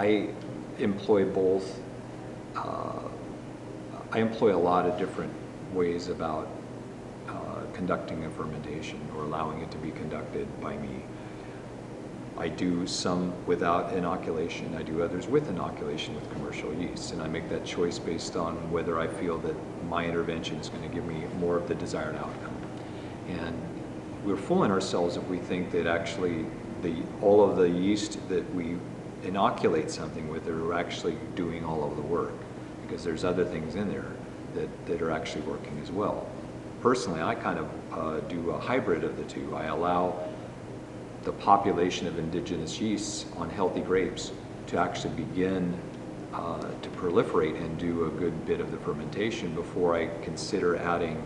I employ both. I employ a lot of different ways about conducting a fermentation or allowing it to be conducted by me. I do some without inoculation. I do others with inoculation with commercial yeasts, and I make that choice based on whether I feel that my intervention is going to give me more of the desired outcome. And we're fooling ourselves if we think that actually all of the yeast that we inoculate something with are actually doing all of the work, because there's other things in there that are actually working as well. Personally, I kind of do a hybrid of the two. I allow the population of indigenous yeasts on healthy grapes to actually begin to proliferate and do a good bit of the fermentation before I consider adding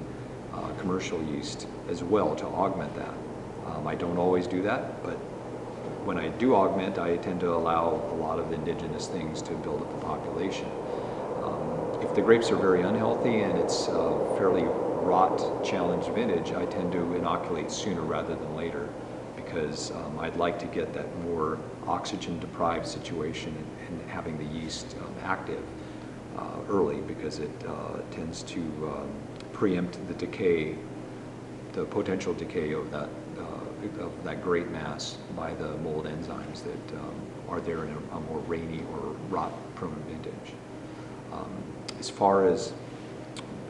commercial yeast as well to augment that. I don't always do that, but when I do augment, I tend to allow a lot of the indigenous things to build up the population. If the grapes are very unhealthy and it's fairly rot challenged vintage, I tend to inoculate sooner rather than later, because I'd like to get that more oxygen deprived situation and having the yeast active early, because it tends to preempt the decay, the potential decay of that grape mass by the mold enzymes that are there in a more rainy or rot prone vintage. As far as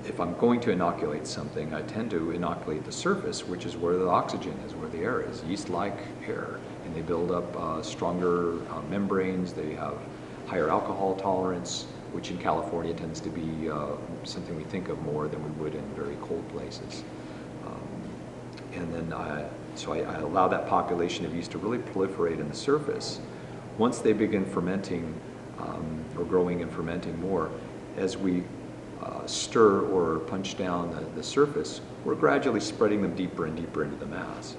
if I'm going to inoculate something, I tend to inoculate the surface, which is where the oxygen is, where the air is. Yeast like air, and they build up stronger membranes. They have higher alcohol tolerance, which in California tends to be something we think of more than we would in very cold places. And then so I allow that population of yeast to really proliferate in the surface. Once they begin fermenting or growing and fermenting more, as we stir or punch down the surface, we're gradually spreading them deeper and deeper into the mass.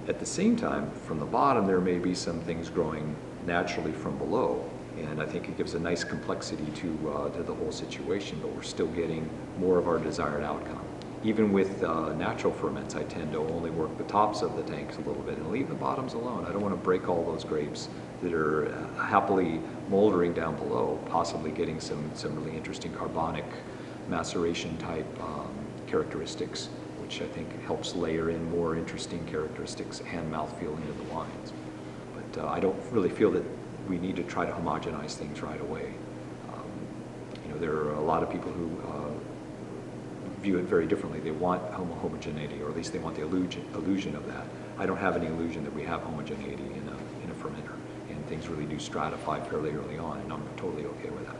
At the same time, from the bottom, there may be some things growing naturally from below, and I think it gives a nice complexity to the whole situation, but we're still getting more of our desired outcome. Even with natural ferments, I tend to only work the tops of the tanks a little bit and leave the bottoms alone. I don't want to break all those grapes that are happily moldering down below, possibly getting some really interesting carbonic maceration type characteristics, which I think helps layer in more interesting characteristics and mouthfeel into the wines. But I don't really feel that we need to try to homogenize things right away. There are a lot of people who view it very differently. They want homogeneity, or at least they want the illusion of that. I don't have any illusion that we have homogeneity in a fermenter, and things really do stratify fairly early on, and I'm totally okay with that.